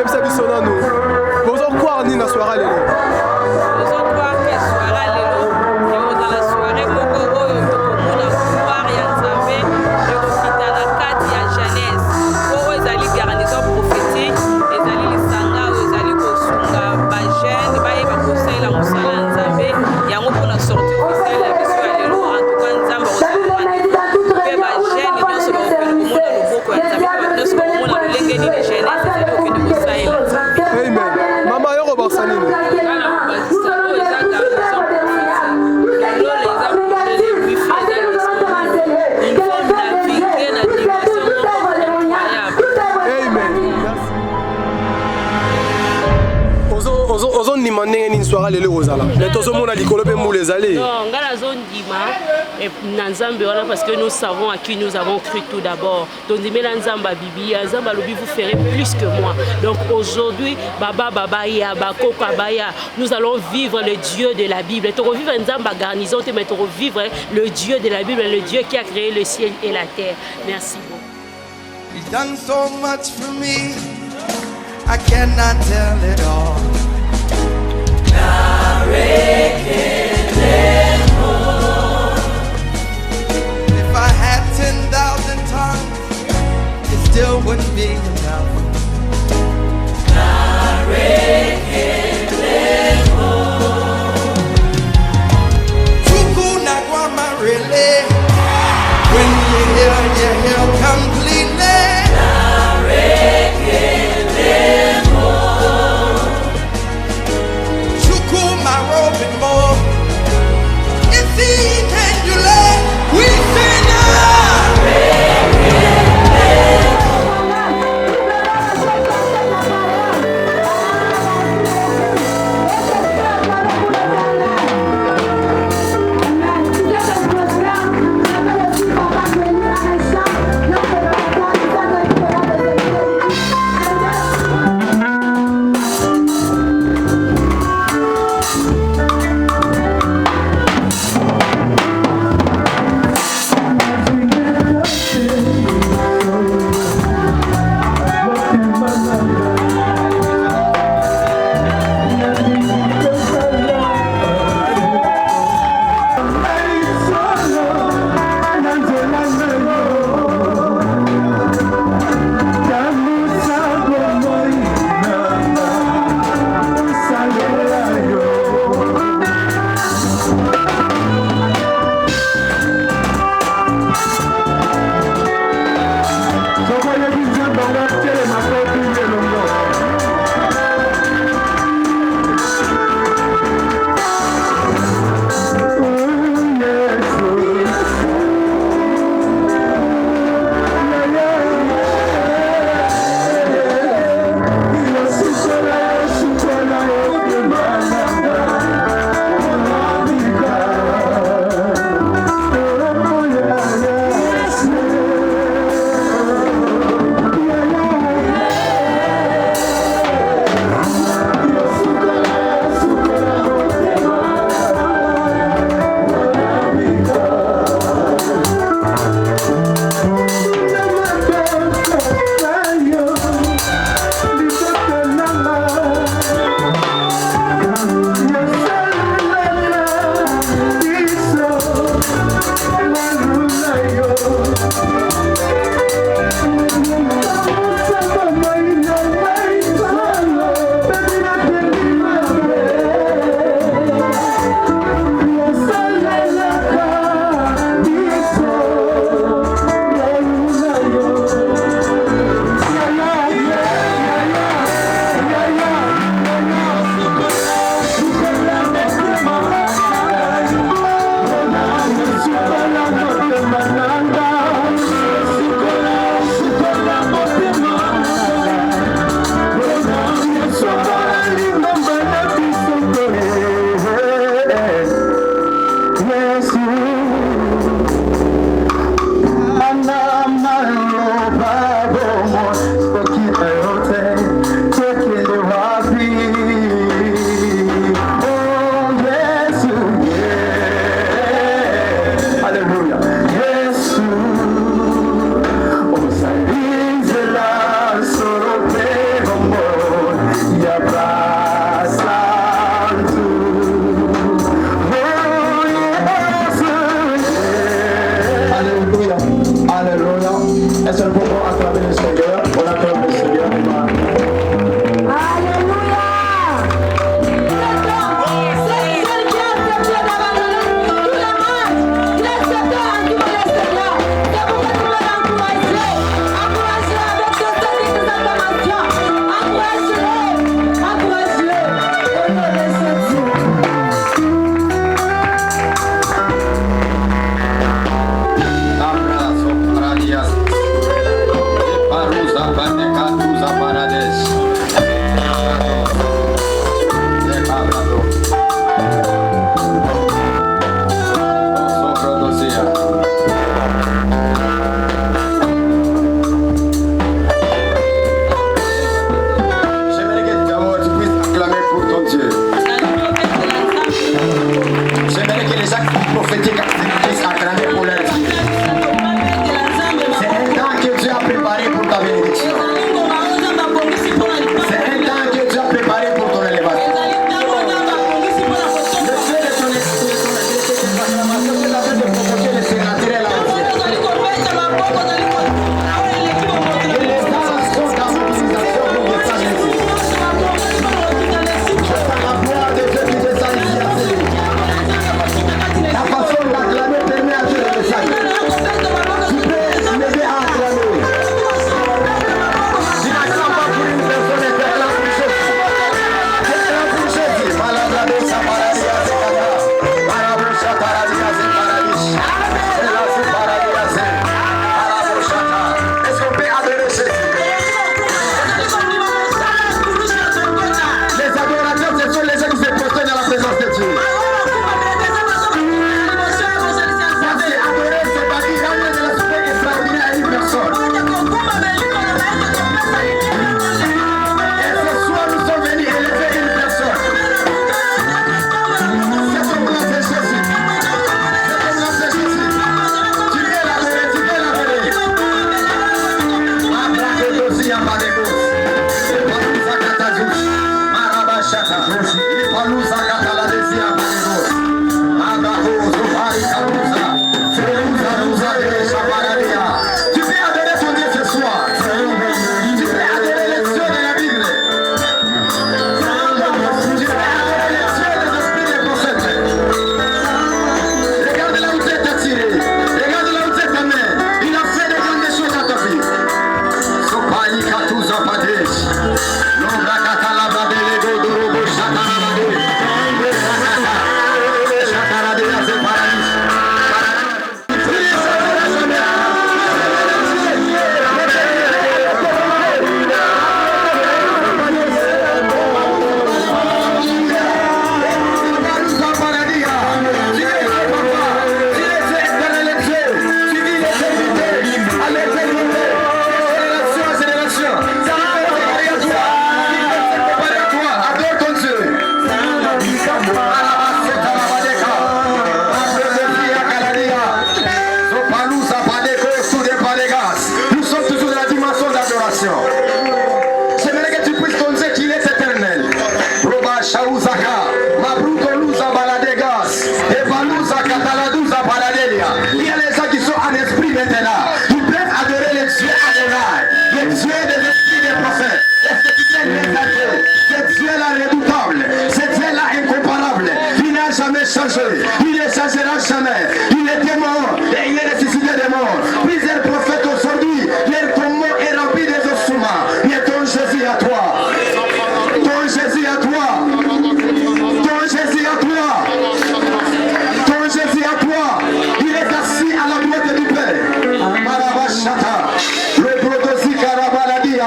c'est bisona nous. Bonjour quoi ni na soirée lelo. Bonjour quoi que soirée lelo. Et on dans la soirée moko oyo tokomona pouvoir ya Nzambe et ofita na kati ya jeunesse. Oyo ezali garnison prophétique, ezali lisanga oyo ezali kosunga ba jeune ba yeba kosala musala ya Nzambe. Yango pona sortir officielle ya biso ya lelo en tout cas Nzambe pe ba jeune nyonso ba okende komona loboko ya Nzambe nyonso ba komona lolenge ni de jeunesse ezali okende kosala. Amen. Mama yoko basanini. Ozon ni mandenge ni soirée lelo ozala. Mais tozo mona likolo pe moule ezali. Non, ngala zone dima et Nzambe wana parce que nous savons à qui nous avons cru tout d'abord. Donc dimela Nzamba bibi, Nzamba lobi vous ferez plus que moi. Donc aujourd'hui, baba ya bakoko baya, nous allons vivre le Dieu de la Bible. Tu revivre Nzamba garnison, mais tu revivre le Dieu de la Bible, le Dieu qui a créé le ciel et la terre. Merci beaucoup. He's done so much for me, I cannot tell it all. If I had 10,000 tongues, it still wouldn't be enough. Chuku Naguama really, when you hear completely. Est-ce qu'on peut acclamer le Seigneur? On acclame le Seigneur. Il ne changera jamais. Il était mort et il est ressuscité des morts. Plusieurs prophètes aujourd'hui, leur tombeau est rempli des ossements. Mais ton Jésus à toi. Ton Jésus à toi. Ton Jésus à toi. Ton Jésus à toi. Il est assis à la droite du Père. Marabashata. Le protosi Karabaladia.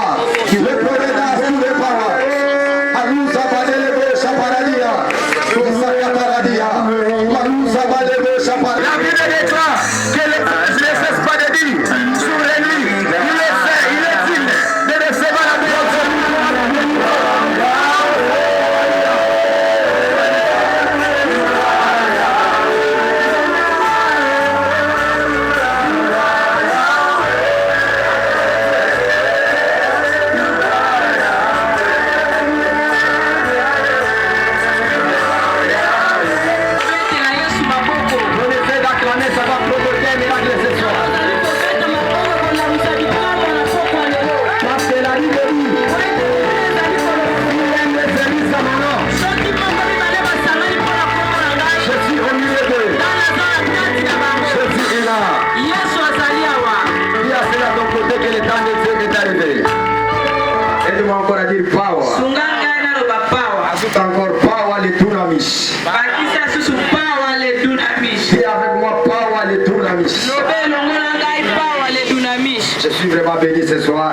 vraiment béni ce soir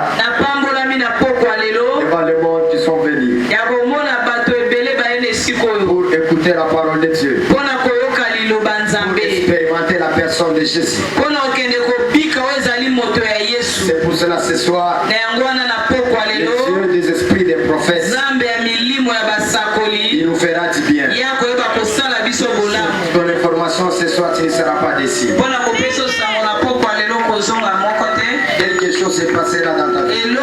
devant le monde qui sont venus pour écouter la parole de Dieu, pour expérimenter la personne de Jésus. C'est pour cela ce soir, le Dieu des esprits des prophètes, il nous fera du bien. Ton information ce soir, tu ne seras pas déçu. Quelque chose s'est passé là dans ta vie.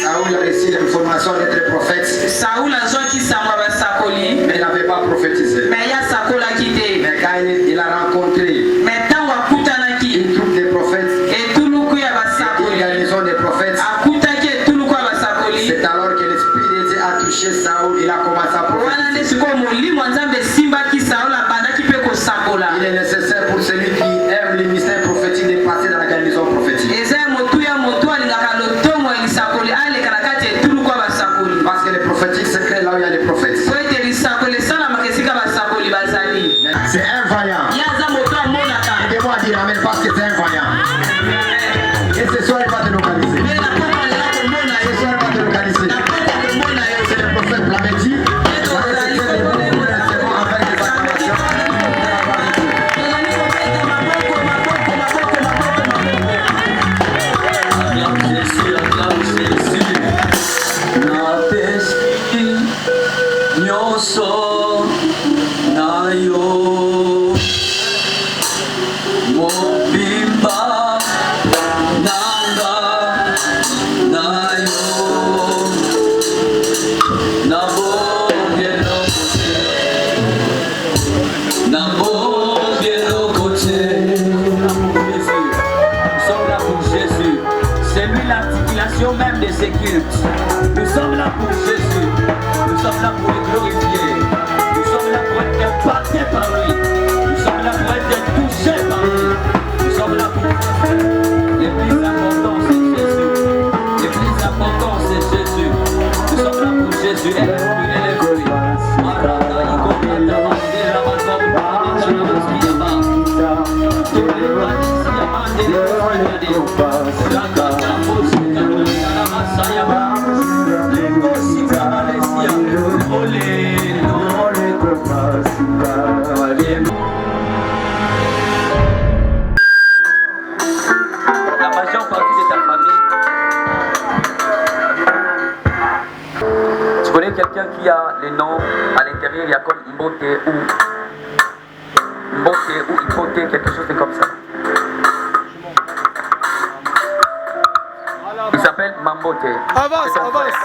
Saoul a reçu l'information d'être prophète, mais il n'avait pas prophétisé. Mais quand il a rencontré une troupe de prophètes, une garnison de prophètes, c'est alors que l'Esprit de Dieu a touché Saoul, il a commencé à prophétiser. Il est nécessaire pour celui qui aime le mystère prophétique de passer dans la garnison prophétique. Parce que le prophétique se crée là où il y a les prophètes. C'est un vaillant. Aidez-moi à dire amen parce que c'est un vaillant. Et ce soir il va te localiser. Ce soir il va te localiser. C'est le prophète l'avait dit. Même de ces cultes. Nous sommes là pour Jésus. Nous sommes là pour le glorifier. Nous sommes là pour être impactés par lui. Nous sommes là pour être touchés par lui. Nous sommes là pour faire. Le plus important c'est Jésus. Le plus important c'est Jésus. Nous sommes là pour Jésus. La majeure partie de ta famille, tu connais quelqu'un qui a les noms à l'intérieur, il y a comme Mbote ou Ipote, quelque chose de comme ça. Il s'appelle Mambote. Avance, avance.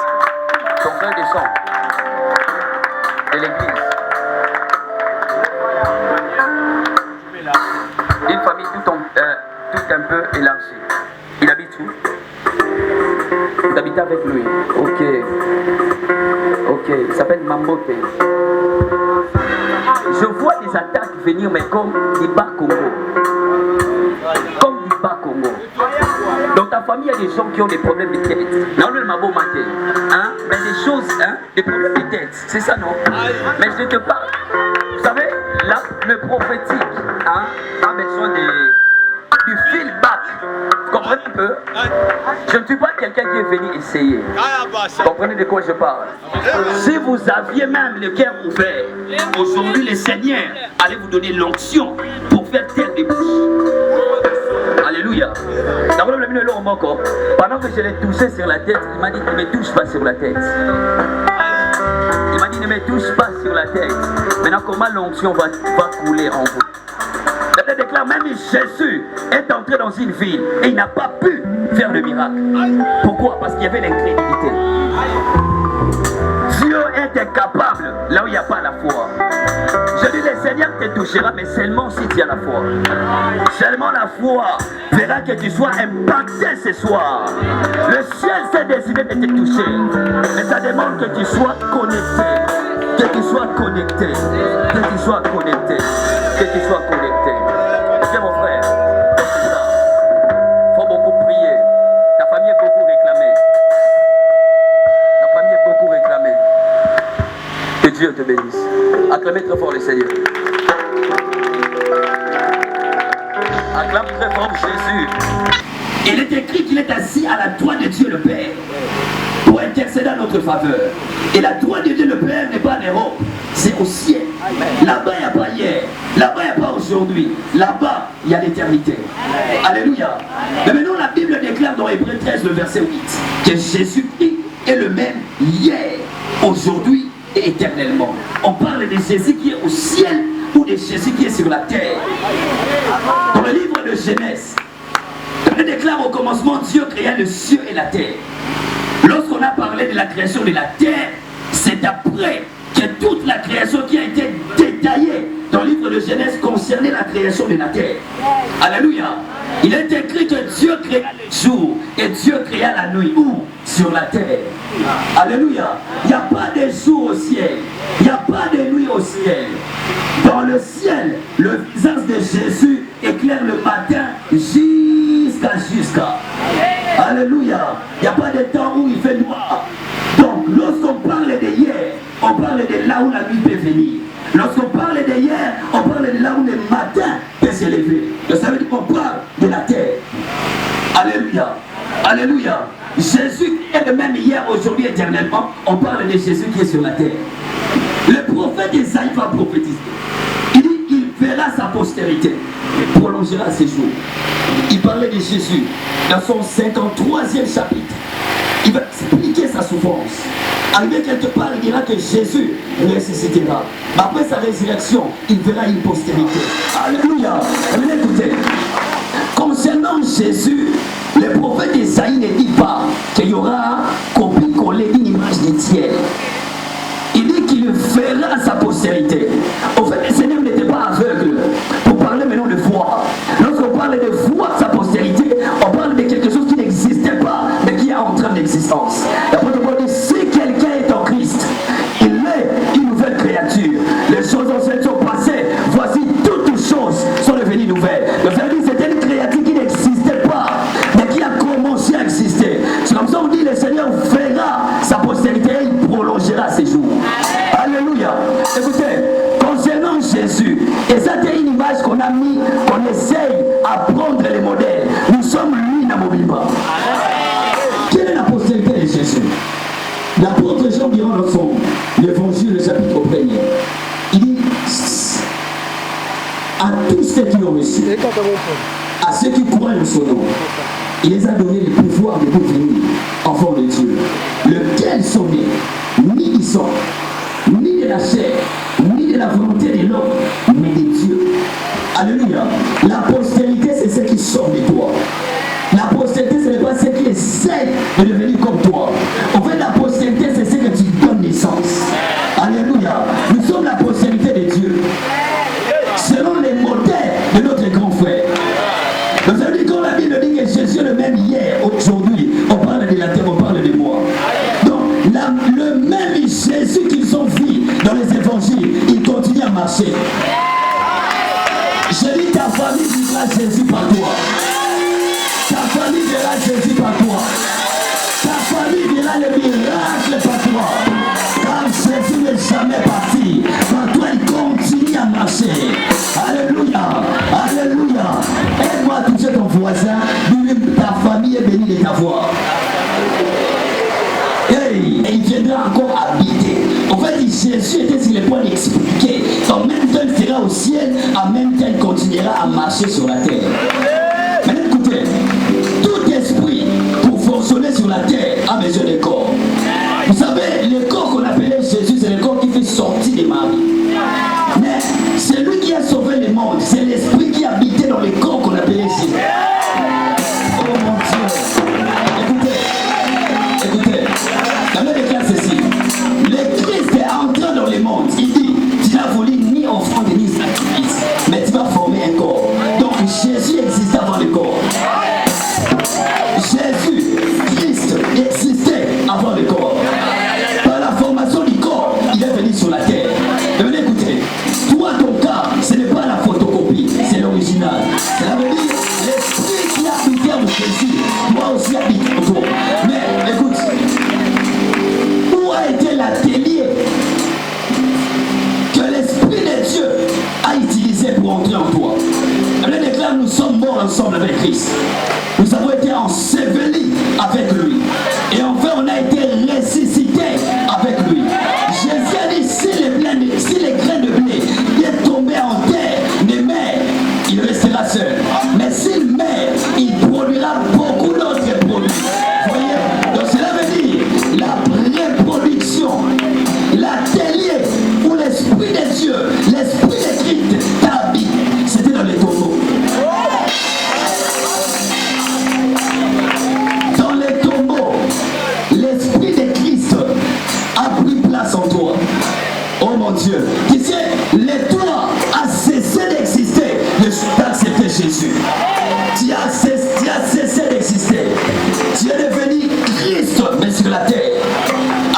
Ton frère de sang de l'église. Une famille tout un peu élargie. Il habite où? Tu habites avec lui. Ok. Il s'appelle Mambote. Je vois des attaques venir, mais comme du bas Congo. Comme du bas Congo. Dans ta famille, il y a des gens qui ont des problèmes de tête. Non, le mabo maté. Hein? Mais des choses, hein? Des problèmes de tête. C'est ça, non? Mais je te parle. Vous savez, là, le prophétique hein, a besoin du feedback. Vous comprenez un peu? Je ne suis pas quelqu'un qui est venu essayer. Vous comprenez de quoi je parle? Si vous aviez même le cœur ouvert, aujourd'hui le Seigneur allait vous donner l'onction pour faire taire des bouches. Alléluia. Pendant que je l'ai touché sur la tête, il m'a dit ne me touche pas sur la tête. Il m'a dit ne me touche pas sur la tête. Maintenant comment l'onction va couler en vous? La Bible déclare même Jésus est entré dans une ville et il n'a pas pu faire le miracle. Pourquoi? Parce qu'il y avait l'incrédulité. Dieu est incapable là où il n'y a pas la foi. Je dis le Seigneur te touchera mais seulement si tu as la foi. Seulement la foi verra que tu sois impacté ce soir. Le ciel s'est décidé de te toucher. Mais ça demande que tu sois connecté. Que tu sois connecté. Que tu sois connecté. Que tu sois connecté. C'est mon frère. Il faut beaucoup prier. Ta famille est beaucoup réclamée. Ta famille est beaucoup réclamée. Que Dieu te bénisse. Acclamez très fort le Seigneur. Acclame très fort Jésus. Il est écrit qu'il est assis à la droite de Dieu le Père pour intercéder en notre faveur. Et la droite de Dieu le Père n'est pas en Europe, c'est au ciel. Là-bas, il n'y a pas hier. Là-bas, il n'y a pas aujourd'hui. Là-bas, il y a l'éternité. Alléluia. Mais maintenant, la Bible déclare dans Hébreux 13, le verset 8, que Jésus-Christ est le même hier, aujourd'hui et éternellement. On parle de Jésus qui est au ciel ou de Jésus qui est sur la terre. Dans le livre de Genèse, on déclare au commencement Dieu créa le ciel et la terre. Lorsqu'on a parlé de la création de la terre, c'est après que toute la création qui a été détaillée dans le livre de Genèse concernait la création de la terre. Alléluia. Il est écrit que Dieu créa le jour et Dieu créa la nuit. Où? Sur la terre. Alléluia. Il n'y a pas de jour au ciel. Il n'y a pas de nuit au ciel. Dans le ciel, le visage de Jésus éclaire le matin jusqu'à. Alléluia. Il n'y a pas de temps où il fait noir. Donc, lorsqu'on parle de hier, on parle de là où la nuit peut venir. Lorsqu'on parle de hier, on parle de là où le matin peut se lever. Ça veut dire qu'on parle de la terre. Alléluia. Alléluia. Jésus est le même hier, aujourd'hui, éternellement. On parle de Jésus qui est sur la terre. Le prophète Isaïe va prophétiser. Il dit, il verra sa postérité. Il prolongera ses jours. Il parlait de Jésus dans son 53e chapitre. Il va expliquer sa souffrance. Arrivé quelque part, il dira que Jésus ressuscitera. Après sa résurrection, il verra une postérité. Alléluia. Écoutez, concernant Jésus, le prophète Isaïe ne dit pas qu'il y aura copie-collée d'une image du ciel. Il dit qu'il verra sa postérité. Au fait, le Seigneur n'était pas aveugle. Pour parler maintenant de foi, lorsqu'on parle de foi, sa postérité, on parle de quelque chose qui n'existait pas, mais qui est en train d'existence. L'apôtre Paul dit, si quelqu'un est en Christ, il est une nouvelle créature. Les choses anciennes sont passées, voici toutes choses sont devenues nouvelles. Donc ça veut dire que c'était une créature qui n'existait pas, mais qui a commencé à exister. C'est comme ça qu'on dit, le Seigneur verra sa postérité et il prolongera ses jours. Alléluia. Écoutez, concernant Jésus, et ça c'est une image qu'on a mis, on essaye à prendre les modèles. Nous sommes lui dans Mobimba. Quelle est la postérité de Jésus? L'apôtre Jean dira dans son l'évangile, le chapitre 1er, il dit à tous ceux qui ont reçu, à ceux qui croient en son nom, il les a donné le pouvoir de devenir enfants de Dieu, lequel sont nés, ni du sang, ni de la chair, ni de la volonté de l'homme, mais de Dieu. Alléluia. La postérité, c'est ceux qui sortent de toi. La postérité, ce n'est pas ceux qui essaient de devenir comme toi. En fait, la postérité, c'est ceux que tu donnes naissance. Alléluia. Nous sommes la postérité de Dieu. Selon les modèles de notre grand frère. Donc ça veut dire quand la Bible dit que Jésus est le même hier, aujourd'hui, on parle de la terre, on parle de moi. Donc, le même Jésus qu'ils ont vu dans les évangiles, il continue à marcher. Je dis ta famille vivra Jésus par toi. Ta famille verra Jésus par toi. Ta famille verra le miracle par toi. Car Jésus n'est jamais parti. Par toi, il continue à marcher. Alléluia. Alléluia. Aide-moi à toucher ton voisin. Dis-lui, ta famille est bénie de t'avoir. Hey, et il viendra encore habiter. En fait, Jésus était sur le point d'expliquer. En même temps, il sera au ciel. En même temps, il continuera à marcher sur la terre. Maintenant, écoutez, tout esprit pour fonctionner sur la terre a besoin de corps. Vous savez, le corps qu'on appelait Jésus, c'est le corps qui fait sortir des maris. Mais c'est lui qui a sauvé le monde. C'est l'esprit qui habitait dans le corps qu'on appelait Jésus. Oh mon Dieu. Écoutez, la Bible déclare ceci. Le Christ est entré dans le monde. Il dit, tu n'as voulu ni offrande ni sacrifice, mais tu vas former un corps. Donc Jésus existait avant le corps. Jésus, Christ, existait avant le corps. Par la formation du corps, il est venu sur la terre. Et écoutez, toi ton cas, ce n'est pas la photocopie, c'est l'original. Ça veut dire, l'esprit qui habitait en Jésus doit aussi habiter en toi. Mais écoute, où a été l'atelier que l'Esprit de Dieu a utilisé pour entrer en toi? Elle déclare, nous sommes morts ensemble Jésus. Tu as cessé d'exister. Tu es devenu Christ, mais sur la terre.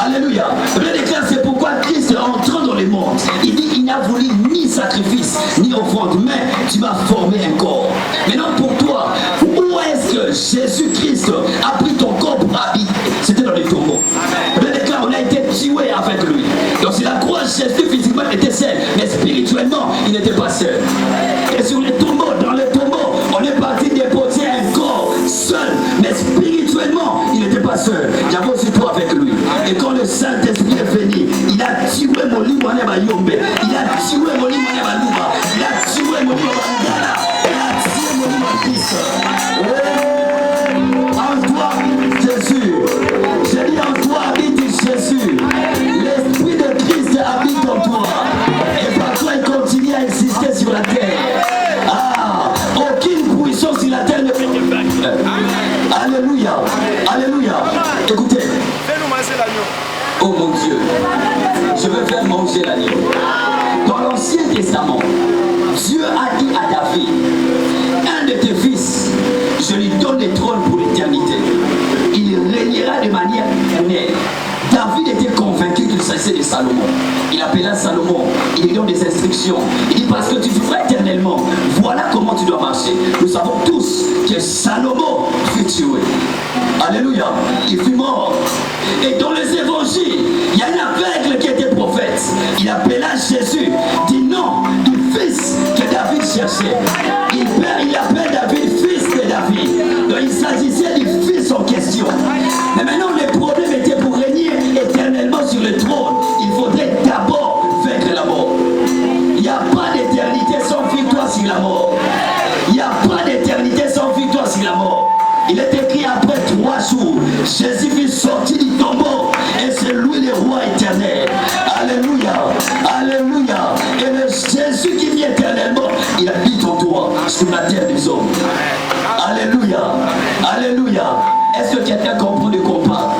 Alléluia. Le déclare, c'est pourquoi Christ entrant dans le monde. Il dit, il n'a voulu ni sacrifice, ni offrande, mais tu m'as formé un corps. Maintenant pour toi, où est-ce que Jésus-Christ a pris ton corps pour habiter? C'était dans les tombeaux. Le déclare, on a été tué avec lui. Donc sur la croix, Jésus physiquement était seul, mais spirituellement, il n'était pas seul. Et sur les tombeaux, dans les tombeaux, on est parti déposer un corps seul, mais spirituellement, il n'était pas seul. Il y avait aussi toi avec lui. Et quand le Saint-Esprit est venu, il a tué mon lit, il a tué mon lit, il a tué mon lit, il a tué mon lit, en toi, Jésus. J'ai dit en toi habite Jésus. L'Esprit de Christ habite en toi. Et par toi, il continue à exister sur la terre. Ah, aucune puissance sur la terre ne peut te vaincre. Alléluia. Alléluia. Écoutez. Fais-nous manger l'agneau. Oh mon Dieu, je veux faire manger l'agneau. Dans l'Ancien Testament, Dieu a dit à David, un de tes fils, je lui donne le trône pour l'éternité. Il régnera de manière éternelle. David était convaincu qu'il s'agissait de Salomon. Il appela Salomon, il lui donne des instructions. Il dit, parce que tu vivras éternellement, voilà comment tu dois marcher. Nous savons tous que Salomon fut tué. Alléluia, il fut mort. Et dans les évangiles, il y a un aveugle qui était prophète. Il appela Jésus, dit non, du fils que David cherchait. Il appelle David fils de David. Donc il s'agissait du fils en question. Mais maintenant le problème était pour régner éternellement sur le trône, il faudrait d'abord vaincre la mort. Il n'y a pas d'éternité sans victoire sur la mort. Il n'y a pas d'éternité sans victoire sur la mort. Il est écrit après 3 jours, Jésus fut sorti du tombeau et c'est lui le roi éternel. Alléluia, alléluia. Et le Jésus qui vit éternellement, il habite en toi, sur la terre des hommes. Alléluia, alléluia. Est-ce que quelqu'un comprend de comprendre?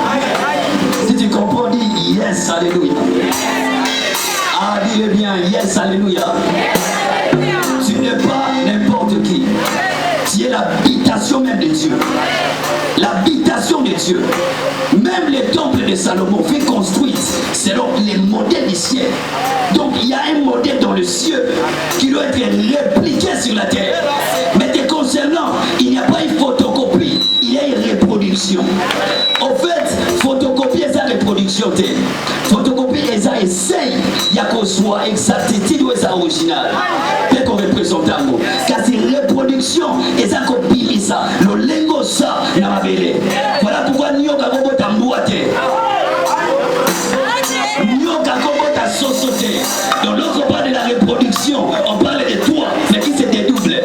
Si tu comprends, dis yes, alléluia. Ah, dis-le bien, yes, alléluia. Tu n'es pas n'importe qui. Tu es l'habitation même de Dieu. L'habitation de Dieu. Même les temples de Salomon furent construits selon les modèles du ciel. Donc il y a un modèle dans le ciel qui doit être répliqué sur la terre. Mais te concernant, il n'y a pas une photocopie, il y a une reproduction. En fait, photocopier sa reproduction. Photocopier ça essaye, il y a qu'on soit exactitude ou ça original. Dès qu'on représente un mot. Car c'est reproduction et ça copie ça. Le lingo ça, il y a belé. Voilà pourquoi nous avons beau t'embouater. Nous avons beau t'associer. Donc lorsqu'on parle de la reproduction, on parle de toi, mais qui se dédouble.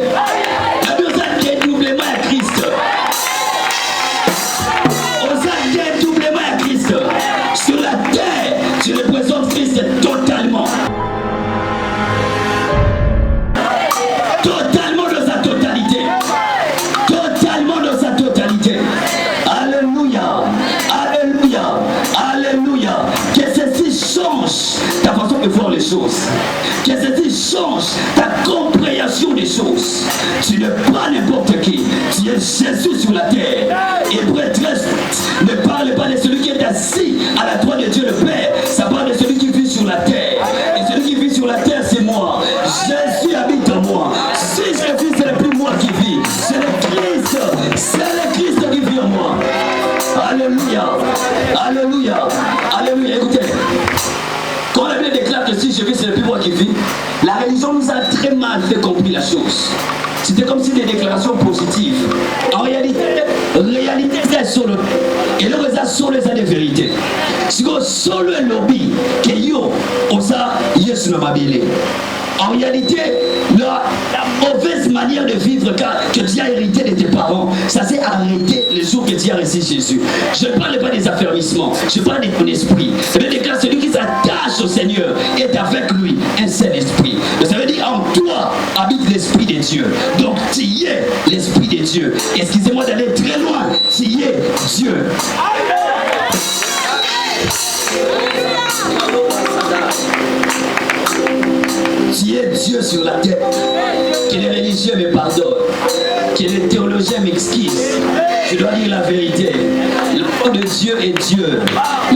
La personne dédoublement à Christ. On s'est dédoublement à Christ. Sur la terre, tu représentes Christ totalement. Totalement dans sa totalité. Totalement dans sa totalité. Alléluia. Alléluia. Alléluia. Que ceci change ta façon de voir les choses. Que ceci change ta compréhension des choses. Tu n'es pas n'importe qui. Tu es Jésus sur la terre. Hébreux 13 ne parle pas de celui qui est assis à la droite de Dieu le Père. Ça parle de celui qui vit sur la terre. Et celui qui vit sur la terre, c'est moi. Jésus habite en moi. Si je vis, ce n'est plus moi qui vis. C'est le Christ. C'est le Christ qui vit en moi. Alléluia. Alléluia. Alléluia. Écoutez. Quand la Bible déclare que si je vis, ce n'est plus moi qui vis, la religion nous a très mal fait comprendre la chose. C'était comme si des déclarations positives. En réalité, c'est solo. Et là, c'est les des vérités. Si vous solo un lobby, que yo, on ça, yes, no mabile. En réalité, la mauvaise manière de vivre que tu as hérité de tes parents, ça s'est arrêté le jour que tu as reçu Jésus. Je ne parle pas des affermissements, je parle de ton esprit. Je déclare celui qui s'attache au Seigneur est avec lui un seul esprit. Ça veut dire en toi habite l'esprit de Dieu. Donc tu es l'esprit de Dieu. Excusez-moi d'aller très loin, tu es Dieu. Tu es Dieu sur la terre. Que les religieux me pardonnent. dire la vérité. L'enfant de Dieu est Dieu.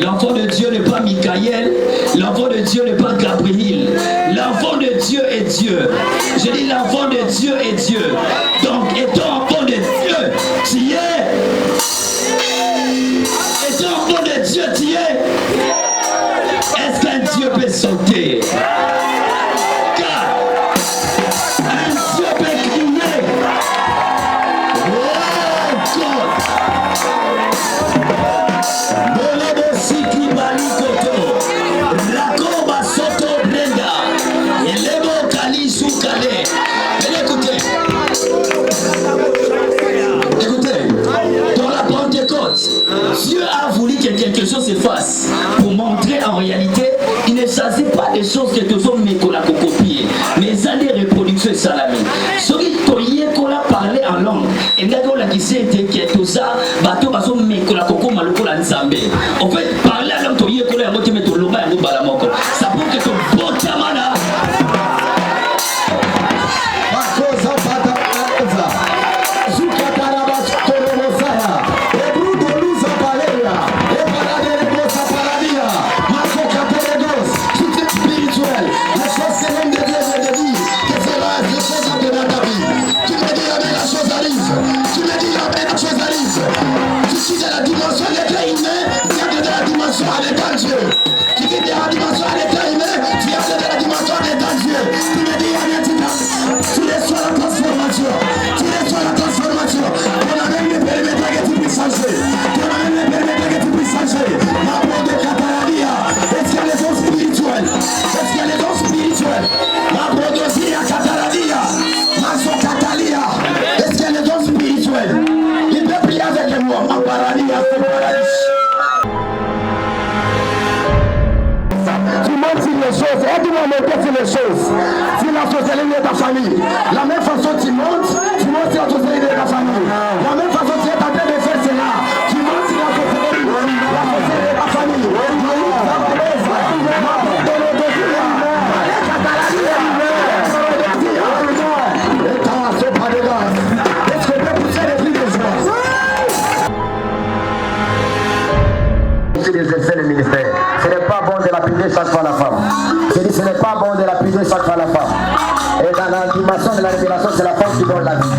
L'enfant de Dieu n'est pas Michael. L'enfant de Dieu n'est pas Gabriel. L'enfant de Dieu est Dieu. Je dis l'enfant de Dieu est Dieu. Donc, étant enfant de Dieu, tu es. Étant enfant de Dieu, tu es. Est-ce qu'un Dieu peut sauter? Car un Dieu peut crier. Oh God! Bolebo Siki Balikoto, Rakoba Soto Brenda, Elebo Kali Soukale. Écoutez, dans la Pentecôte, Dieu a voulu que quelque chose se fasse pour montrer en réalité, il ne s'agit pas des choses que tous hommes copier, mais ça des reproductions salamées. Ce qui a parlé en langue, et là on a dit c'était que tout ça, bateau baso mekola koko malukola nzambe. En fait, parler en langue toye kola ya moto meto loba ya ngobala moko. Ça pour que ton bon tamana. Makosa pata kaza. Zukatara basotoro mosaya. Ebrudo luza baleya. Eparadere bosa paradia. Makoka teredos. Tout est spirituel. La chose c'est l'homme de Dieu de dire que c'est la chose de la vie. Tu me dis amen, la chose arrive. Tu me dis amen, la chose arrive. Tu suis de la dimension de l'être humain, tu viens de la dimension à l'état Dieu. Tu viens de la dimension à l'état humain, tu viens de la dimension à l'état Dieu. Tu me dis amen, tu reçois la transformation. Tu reçois la transformation. Ton amen me permettra que tu puisses changer. Ton amen me permettra que tu puisses changer. Ma peau de Cataradia. Est-ce qu'il y a les dons spirituels? Est-ce qu'il y a les dons spirituels? Ma peau de Cataradia. Ma son Catalia. Est-ce qu'il y a les dons spirituels? Il peut prier avec moi. Ma paradis, à ce paradis. Tu montes sur les choses. Aide-moi à monter sur les choses. Si la sorcellerie de ta famille. La même façon tu montes sur la sorcellerie de ta famille. La même façon tu es en train de faire cela. Tu montes sur la sorcellerie de ta famille. Est-ce que je peux pousser les prix de joie? D'exercer le ministère. Ce n'est pas bon de lapider chaque fois la femme. Je dis ce n'est pas bon de lapider chaque fois la femme. Et dans la dimension de la révélation, c'est la femme qui donne la vie.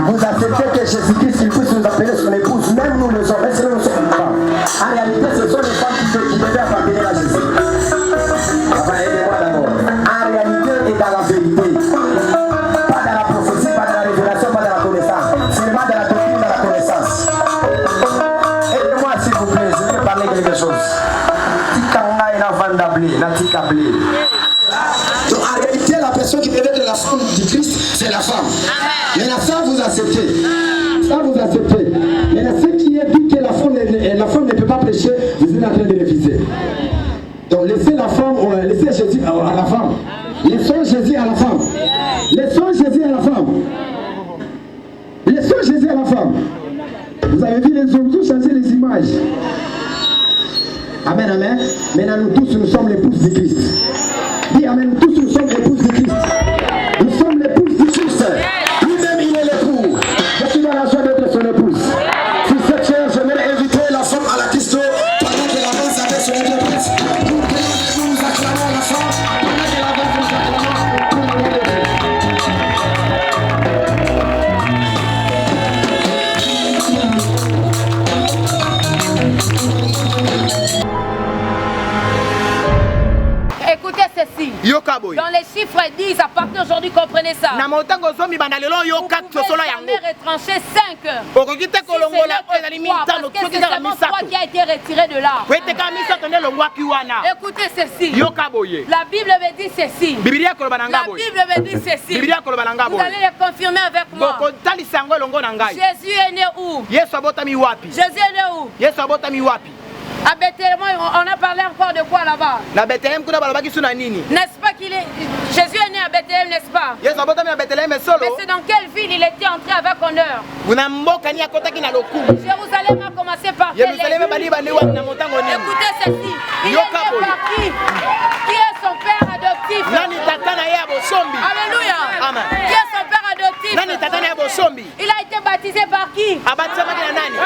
Vous acceptez que Jésus-Christ il puisse nous appeler son épouse, même nous les hommes, même si nous sommes femmes. En réalité, ce sont les femmes qui devaient appartenir à Jésus. Enfin, aidez-moi d'abord. En réalité et dans la vérité. Pas dans la prophétie, pas dans la révélation, pas dans la connaissance. Seulement dans la doctrine, dans la connaissance. Aidez-moi s'il vous plaît, je vais parler quelque chose. Tikanga et la vandablé, la tikablé. Donc en réalité, la personne qui devait être la femme du Christ, c'est la femme. Maintenant, ça vous acceptez. Ça vous acceptez. Maintenant, ce qui est dit que la femme ne peut pas prêcher, vous êtes en train de refuser. Donc laissez la femme, laissez Jésus à la femme. Laissons Jésus à la femme. Laissons Jésus à la femme. Laissons Jésus à la femme. Vous avez vu les hommes changer les images. Amen, amen. Maintenant, nous tous, nous sommes l'épouse du Christ. Dis amen, nous tous, nous sommes l'épouse du Christ. Nous sommes l'épouse du Christ. Lui-même, il est l'époux. Je suis dans la joie d'être son épouse. Sur cette chair, j'aimerais inviter la femme à la Christo pendant que la danse avec son interprète. Pour que nous acclamons la femme pendant que la danse nous acclamons pour le nom de Dieu. Écoutez ceci. Dans les chiffres 10, à partir d'aujourd'hui, comprenez ça. Vous pouvez jamais retrancher 5 heures. Si c'est le 3, parce que c'est seulement 3 qui a été retiré de là. Écoutez ceci. La Bible me dit ceci. La Bible me dit ceci. Vous allez le confirmer avec moi. Jésus est né où? Jésus est né où? À Bethléem, on a parlé encore de quoi là-bas? N'est-ce pas qu'il est... Jésus est né à Bethléem, n'est-ce pas? Mais c'est dans quelle ville il était entré avec honneur? Jérusalem a commencé par quelle ville? Écoutez ceci. Il est né par qui? Qui est son père adoptif? Alléluia. Qui est son père adoptif? Il a été baptisé par par qui? abatisamaki na nani?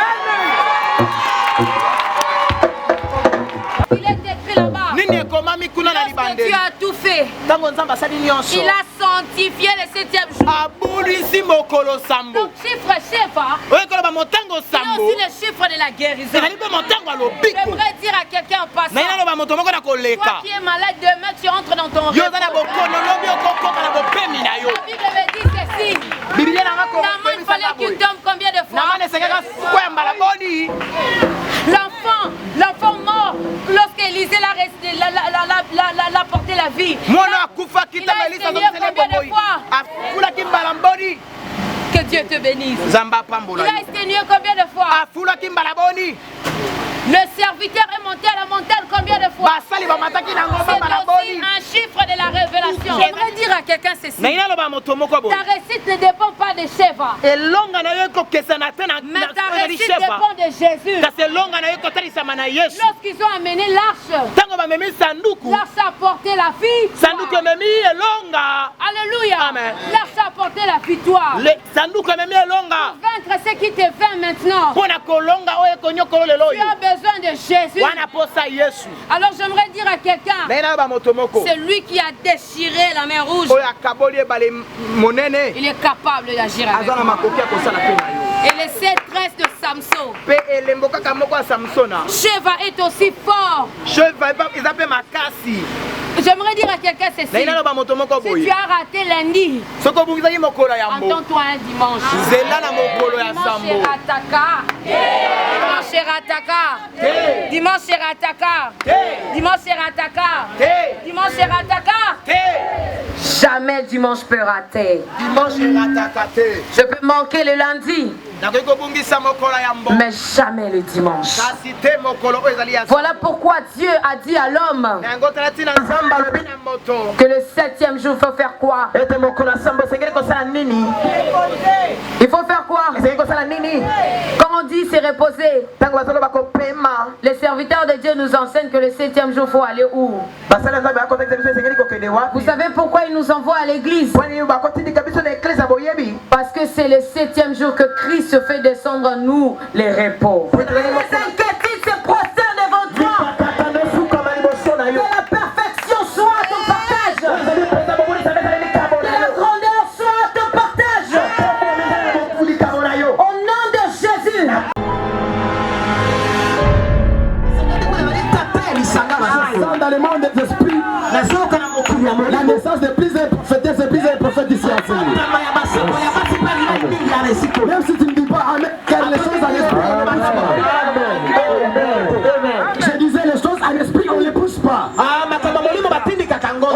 Il est écrit là-bas. Nini ekomami kuna na Lorsque Dieu libandeli? a tout fait, Ntango Nzambe asali nyonso, il a sanctifié le 7e jour. abulisi mokolo sambo. Donc, chiffre Shefa, Oyo koloba motango il y a sambo, aussi le chiffre de la guérison. ezali mpe motango ya lobiko. J'aimerais dire à quelqu'un en passant, Naye naloba moto moko na toi koleka. qui es malade, demain tu entres dans ton Yo repos. oza na bokono lobi okokoka na bopemi na yo. La Bible me dit ceci. Biblia nanga Naman, il fallait qu'il tombe combien de fois? namana esengaka kwea mbala boni. L'enfant mort, lorsqu'Élisée l'a porté la vie. Mwana akufaki Il a ntango elisa saigné azokisela combien de bomoi. fois? Afulaki mbala boni. Que Dieu te bénisse. Nzambe Il apambola a yo. exténué combien de fois? Afulaki mbala boni. Le serviteur est monté à la montagne combien de fois? Basali bamataki na ngomba C'est mbala aussi boni. un chiffre de la révélation. J'aimerais dire à quelqu'un ceci. Naye naloba moto moko boye. Ta réussite ne dépend pas de Sheva, elonga na yo ekokesana te na mais ta ezali réussite shefa. dépend de Jésus. Kasi elonga na yo ekotalisama na yesu. Lorsqu'ils ont amené l'arche, ntango bamemi sanduku, l'arche a porté la sanduku victoire. ememi elonga. Alléluia. Amen. L'arche a porté la victoire. Sanduku ememi elonga. Vaincre ce qui te vainc maintenant. mpo na kolonga oyo ekonyokolo lelo Tu oyo as besoin de Jésus. wana posa yesu. Alors j'aimerais dire à quelqu'un, naye nayo bamoto moko c'est lui qui a déchiré la main rouge. oyo akaboli ebale monene Il est capable d'agir avec aza na nous. makoki ya kosala mpe na yo. Et les 7 tresses de Samson. mpe elembo kaka moko ya samsona Sheva est aussi fort. cheva eza mpe makasi. J'aimerais dire à quelqu'un ceci. naye nayo bamoto moko Si tu boye as raté lundi, soki obungizaki mokolo ya mbo attends-toi un dimanche. nzela na mokolo ya Dimanche sambo rataka. Dimanche rataka. te Dimanche rataka. te Dimanche rataka. te Dimanche rataka. te Jamais dimanche peut rater. dimanche erataka te. Je peux manquer le lundi, nakoki kobungisa mokolo ya mbo mais jamais le dimanche. kasi te mokolo oyo ezali ya Voilà pourquoi Dieu a dit à l'homme na yango tala ntina nzambe alobi na moto que le 7e jour, il faut faire quoi? ete mokolo ya sambo esengeli kosala nini. Il faut faire quoi? esengeli kosala nini Quand on dit c'est reposer, ntango bazoloba kopema les serviteurs de Dieu nous enseignent que le 7e jour, il faut aller où? basala nzambe bakotekisa biso esengeli kokende wapi. Vous savez pourquoi il nous envoie à l'église? wani bakotindika biso na eklise ya boyebi Parce que c'est le 7e jour que Christ fait descendre en nous les repos. po ezalaki mokolo Inquiétude se prosterne devant toi. mikakatano efukama liboso na yo. Que la perfection soit à ton partage. ezali mpenza mokolisa ezali likambo Que na la yo. grandeur soit à ton partage. likambo na yo. Au nom de Jésus. Dans le monde des esprits, la naissance de plusieurs prophétesses et plusieurs prophètes ici en Sénégal. Même si tu ne dis pas Amen, car les choses en esprit, on ne pousse pas. Je disais les choses en esprit, on ne les pousse pas. On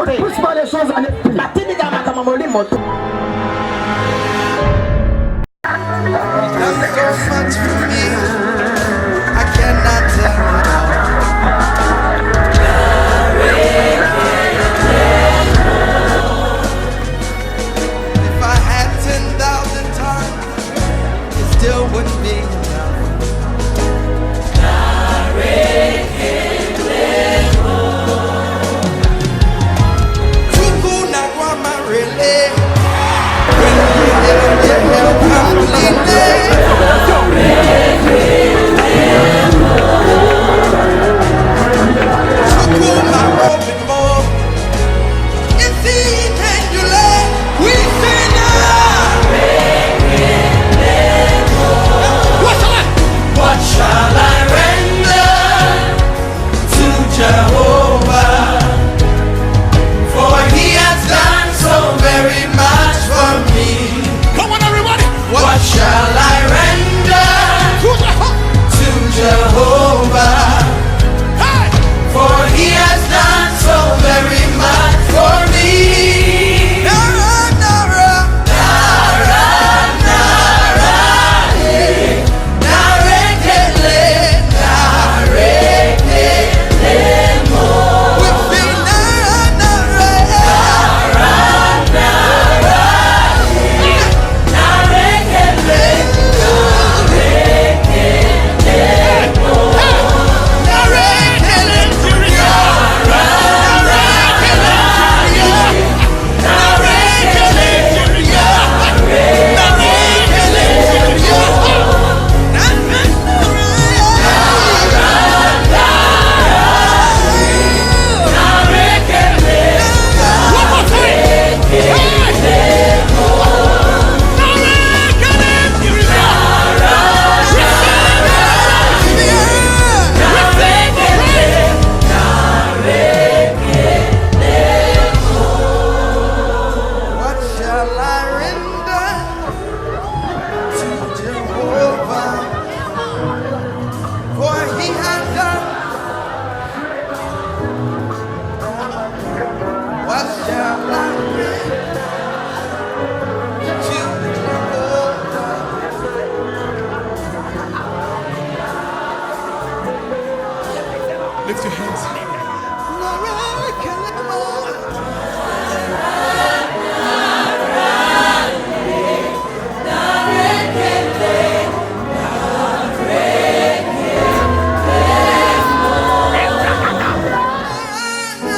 ne pousse pas les choses en esprit. He's done so much for me. I cannot tell it all. If I had 10,000 tongues, it still wouldn't be enough. Tuku na guama really. When you get help completely. Lift your hands.